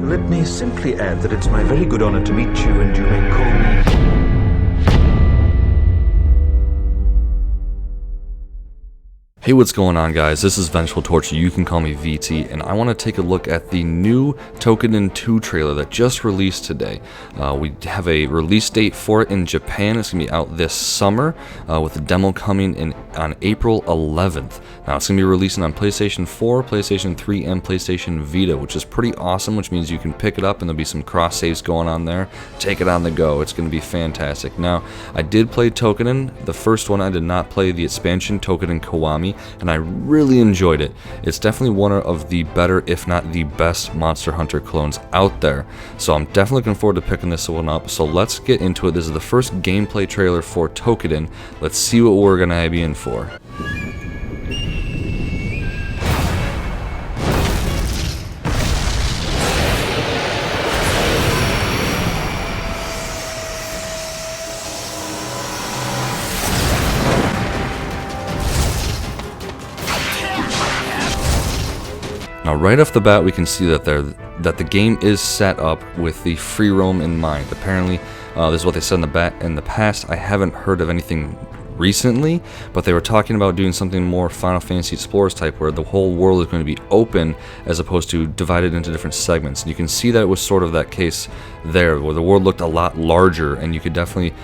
Let me simply add that it's my very good honor to meet you, and you may call me... Hey, what's going on, guys? This is Vengeful Torture, you can call me VT, and I want to take a look at the new Toukiden 2 trailer that just released today. We have a release date for it in Japan. It's going to be out this summer, with the demo coming in on April 11th. Now, it's going to be releasing on PlayStation 4, PlayStation 3, and PlayStation Vita, which is pretty awesome, which means you can pick it up and there'll be some cross-saves going on there. Take it on the go. It's going to be fantastic. Now, I did play Toukiden. The first one, I did not play the expansion, Toukiden Kiwami, and I really enjoyed it. It's definitely one of the better, if not the best, Monster Hunter clones out there. So I'm definitely looking forward to picking this one up. So let's get into it. This is the first gameplay trailer for Toukiden. Let's see what we're going to be in for. Now, right off the bat, we can see that the game is set up with the free roam in mind. Apparently, this is what they said in the past. I haven't heard of anything recently, but they were talking about doing something more Final Fantasy Explorers type, where the whole world is going to be open as opposed to divided into different segments. And you can see that it was sort of that case there, where the world looked a lot larger, and you could definitely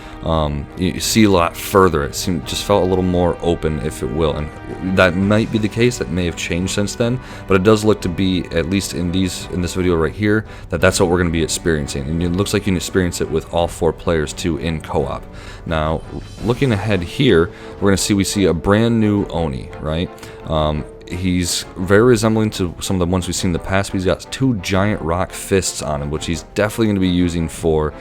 you see a lot further. It just felt a little more open, if it will, and that might be the case. That may have changed since then, but it does look to be, at least in this video right here, that's what we're going to be experiencing. And it looks like you can experience it with all 4 players too in co-op. Now, looking ahead here, we see a brand new Oni, right? He's very resembling to some of the ones we've seen in the past, but he's got 2 giant rock fists on him, which he's definitely going to be using for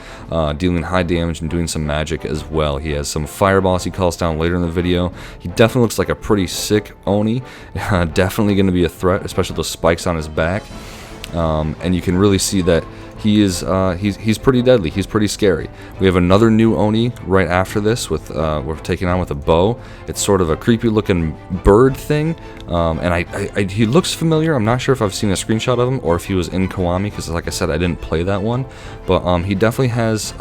dealing high damage and doing some magic as well. He has some fireballs he calls down later in the video. He definitely looks like a pretty sick Oni. Definitely going to be a threat, especially those spikes on his back. And you can really see that he's pretty deadly. He's pretty scary. We have another new Oni right after this. We're taking on with a bow. It's sort of a creepy looking bird thing, and he looks familiar. I'm not sure if I've seen a screenshot of him or if he was in Kiwami, because like I said, I didn't play that one. But he definitely has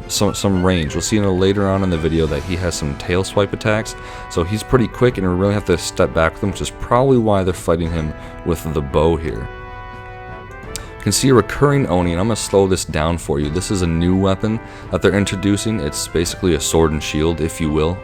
some range. We'll see later on in the video that he has some tail swipe attacks. So he's pretty quick, and we really have to step back with him, which is probably why they're fighting him with the bow here. You can see a recurring Oni, and I'm going to slow this down for you. This is a new weapon that they're introducing. It's basically a sword and shield, if you will,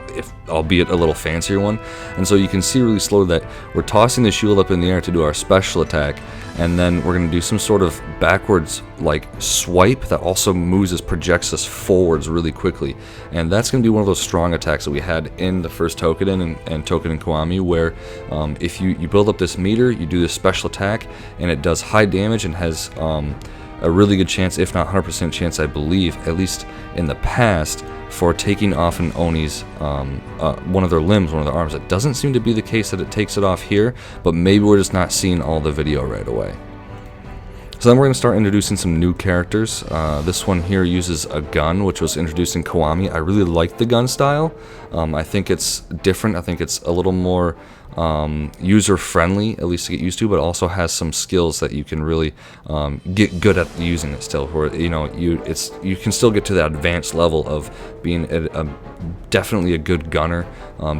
albeit a little fancier one. And so you can see really slow that we're tossing the shield up in the air to do our special attack, and then we're going to do some sort of backwards like swipe that also projects us forwards really quickly. And that's going to be one of those strong attacks that we had in the first Toukiden and Toukiden Kiwami, where if you build up this meter, you do this special attack, and it does high damage and has a really good chance, if not 100% chance, I believe, at least in the past, for taking off an Oni's one of their limbs, one of their arms. It doesn't seem to be the case that it takes it off here, but maybe we're just not seeing all the video right away. So then we're going to start introducing some new characters. This one here uses a gun, which was introduced in Kiwami. I really like the gun style. I think it's different. I think it's a little more user-friendly, at least to get used to, but also has some skills that you can really get good at using it still. Where you can still get to that advanced level of being definitely a good gunner,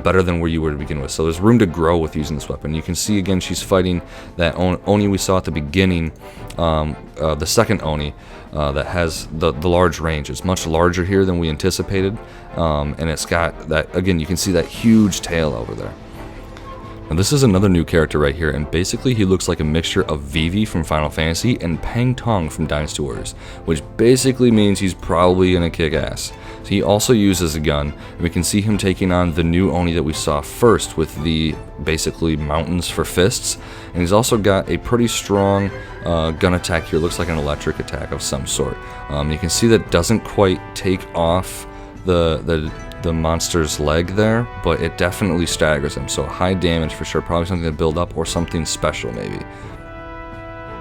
better than where you were to begin with. So there's room to grow with using this weapon. You can see again she's fighting that Oni we saw at the beginning, the second Oni that has the large range. It's much larger here than we anticipated, and it's got that, again, you can see that huge tail over there. Now this is another new character right here, and basically he looks like a mixture of Vivi from Final Fantasy and Pang Tong from Dynasty Warriors, which basically means he's probably gonna kick ass. So he also uses a gun, and we can see him taking on the new Oni that we saw first with the basically mountains for fists, and he's also got a pretty strong gun attack here. Looks like an electric attack of some sort. You can see that doesn't quite take off the monster's leg there, but it definitely staggers him. So high damage for sure, probably something to build up or something special maybe.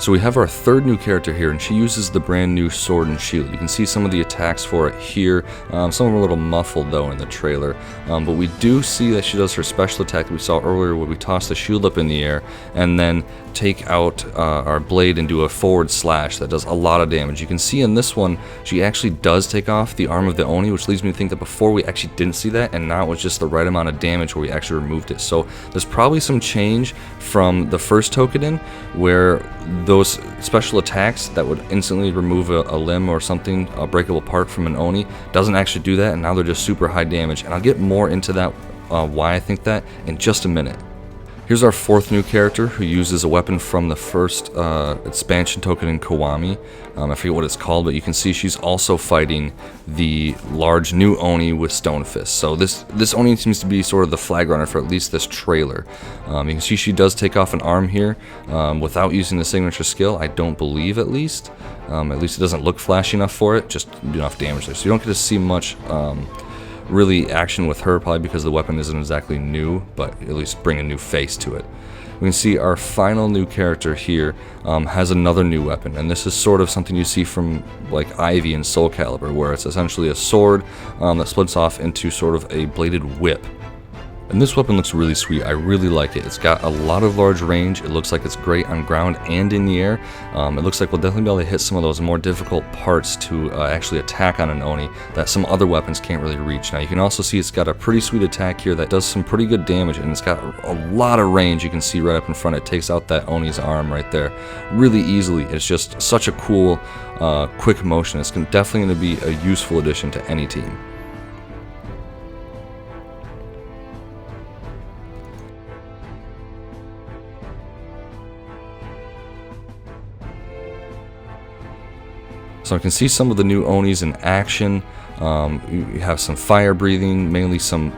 So we have our third new character here, and she uses the brand new sword and shield. You can see some of the attacks for it here. Some of them are a little muffled though in the trailer, but we do see that she does her special attack that we saw earlier where we toss the shield up in the air and then take out our blade and do a forward slash that does a lot of damage. You can see in this one she actually does take off the arm of the Oni, which leads me to think that before we actually didn't see that, and now it was just the right amount of damage where we actually removed it. So there's probably some change from the first Toukiden where those special attacks that would instantly remove a limb or something, a breakable part from an Oni, doesn't actually do that, and now they're just super high damage. And I'll get more into that, why I think that, in just a minute. Here's our fourth new character who uses a weapon from the first expansion Toukiden Kiwami. I forget what it's called, but you can see she's also fighting the large new Oni with Stone Fist. So this Oni seems to be sort of the flag runner for at least this trailer. You can see she does take off an arm here without using the signature skill, I don't believe at least. At least it doesn't look flashy enough for it, just do enough damage there. So you don't get to see much really action with her, probably because the weapon isn't exactly new, but at least bring a new face to it. We can see our final new character here has another new weapon, and this is sort of something you see from like Ivy in Soul Calibur, where it's essentially a sword that splits off into sort of a bladed whip. And this weapon looks really sweet. I really like it. It's got a lot of large range. It looks like it's great on ground and in the air. It looks like we'll definitely be able to hit some of those more difficult parts to actually attack on an Oni that some other weapons can't really reach. Now you can also see it's got a pretty sweet attack here that does some pretty good damage, and it's got a lot of range. You can see right up in front. It takes out that Oni's arm right there really easily. It's just such a cool, quick motion. It's definitely going to be a useful addition to any team. So I can see some of the new Onis in action. You have some fire breathing, mainly some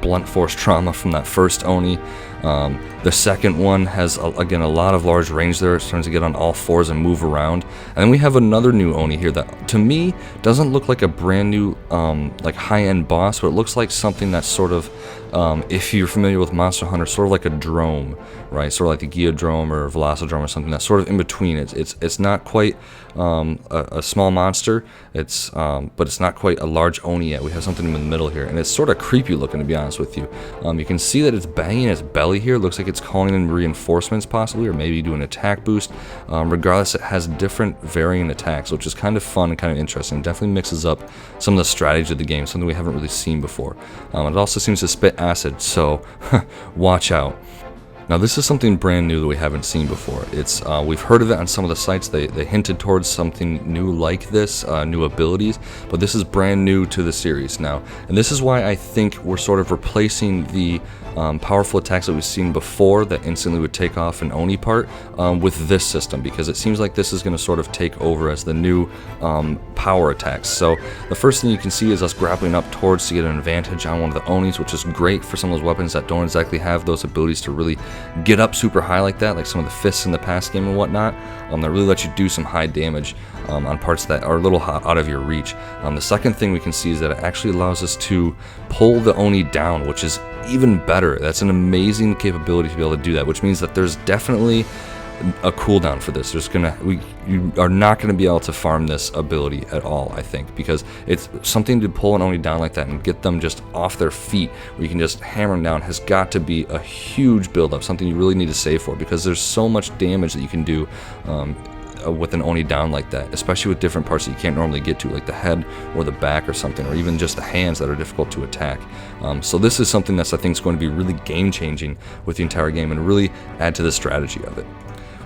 blunt force trauma from that first Oni. The second one has, again, a lot of large range there. It's starting to get on all fours and move around. And then we have another new Oni here that, to me, doesn't look like a brand new like high-end boss, but it looks like something that's sort of, if you're familiar with Monster Hunter, sort of like a drome, right? Sort of like the Geodrome or Velocidrome or something that's sort of in between. It's not quite a small monster, but it's not quite a large Oni yet. We have something in the middle here, and it's sort of creepy looking, to be honest with you. You can see that it's banging its belly here. It looks like it's calling in reinforcements possibly, or maybe doing an attack boost. Regardless, it has different varying attacks, which is kind of fun and kind of interesting. It definitely mixes up some of the strategy of the game, something we haven't really seen before. It also seems to spit acid, so watch out. Now this is something brand new that we haven't seen before. We've heard of it on some of the sites. They hinted towards something new like this, new abilities, but this is brand new to the series now. And this is why I think we're sort of replacing the powerful attacks that we've seen before that instantly would take off an Oni part with this system, because it seems like this is going to sort of take over as the new power attacks. So the first thing you can see is us grappling up towards to get an advantage on one of the Onis, which is great for some of those weapons that don't exactly have those abilities to really get up super high like that, like some of the fists in the past game and whatnot, that really let you do some high damage on parts that are a little out of your reach. The second thing we can see is that it actually allows us to pull the Oni down, which is even better. That's an amazing capability to be able to do that, which means that there's definitely a cooldown for this. You are not going to be able to farm this ability at all, I think, because it's something to pull an Oni down like that and get them just off their feet where you can just hammer them down has got to be a huge build-up, something you really need to save for, because there's so much damage that you can do with an Oni down like that, especially with different parts that you can't normally get to, like the head or the back or something, or even just the hands that are difficult to attack. So this is something that's, I think, is going to be really game-changing with the entire game and really add to the strategy of it.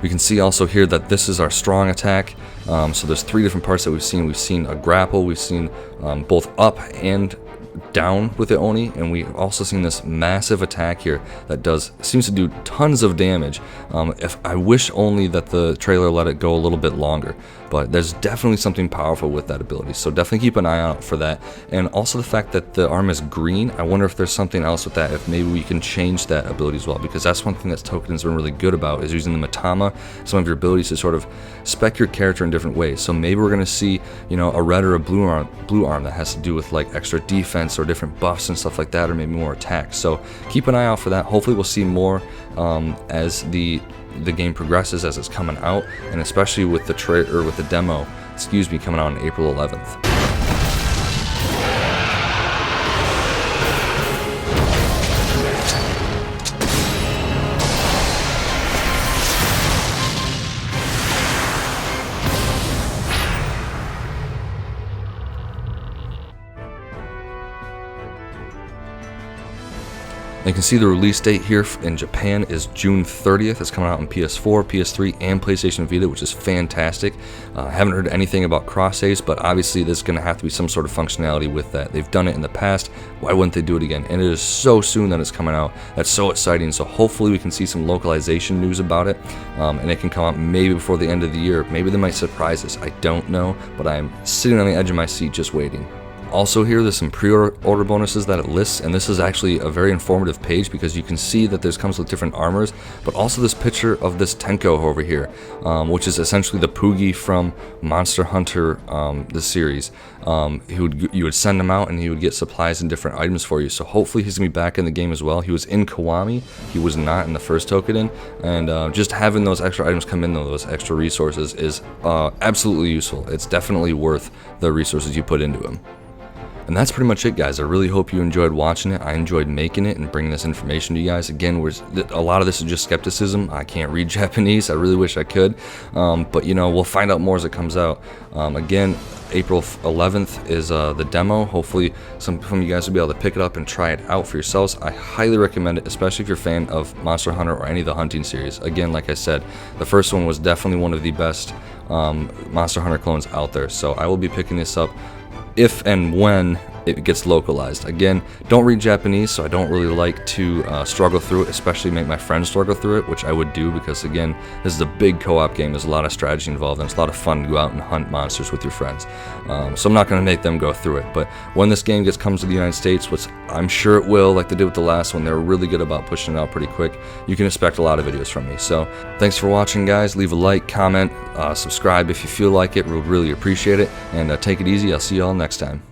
We can see also here that this is our strong attack. So there's three different parts that we've seen. We've seen a grapple, we've seen both up and down with the Oni, and we've also seen this massive attack here that seems to do tons of damage. If I wish only that the trailer let it go a little bit longer, but there's definitely something powerful with that ability, so definitely keep an eye out for that. And also the fact that the arm is green, I wonder if there's something else with that, if maybe we can change that ability as well, because that's one thing that Toukiden's been really good about, is using the Matama, some of your abilities to sort of spec your character in different ways. So maybe we're going to see, a red or a blue arm that has to do with like extra defense or different buffs and stuff like that, or maybe more attacks. So keep an eye out for that. Hopefully we'll see more as the the game progresses as it's coming out, and especially with the demo, coming out on April 11th. You can see the release date here in Japan is June 30th. It's coming out on PS4, PS3, and PlayStation Vita, which is fantastic. I haven't heard anything about cross-saves, but obviously there's going to have to be some sort of functionality with that. They've done it in the past. Why wouldn't they do it again? And it is so soon that it's coming out. That's so exciting. So hopefully we can see some localization news about it, and it can come out maybe before the end of the year. Maybe they might surprise us. I don't know, but I'm sitting on the edge of my seat just waiting. Also here, there's some pre-order bonuses that it lists, and this is actually a very informative page because you can see that this comes with different armors, but also this picture of this Tenko over here, which is essentially the Poogie from Monster Hunter, the series. You would send him out and he would get supplies and different items for you, so hopefully he's going to be back in the game as well. He was in Kiwami, he was not in the first Toukiden, and just having those extra items come in, those extra resources, is absolutely useful. It's definitely worth the resources you put into him. And that's pretty much it, guys. I really hope you enjoyed watching it. I enjoyed making it and bringing this information to you guys. Again, a lot of this is just skepticism. I can't read Japanese. I really wish I could. But, you know, we'll find out more as it comes out. Again, April 11th is the demo. Hopefully some of you guys will be able to pick it up and try it out for yourselves. I highly recommend it, especially if you're a fan of Monster Hunter or any of the hunting series. Again, like I said, the first one was definitely one of the best Monster Hunter clones out there. So I will be picking this up if and when it gets localized. Again, don't read Japanese, so I don't really like to struggle through it, especially make my friends struggle through it, which I would do because, again, this is a big co-op game. There's a lot of strategy involved, and it's a lot of fun to go out and hunt monsters with your friends. So I'm not going to make them go through it, but when this game comes to the United States, which I'm sure it will, like they did with the last one, they're really good about pushing it out pretty quick, you can expect a lot of videos from me. So thanks for watching, guys. Leave a like, comment, subscribe if you feel like it. We would really appreciate it, and take it easy. I'll see you all next time.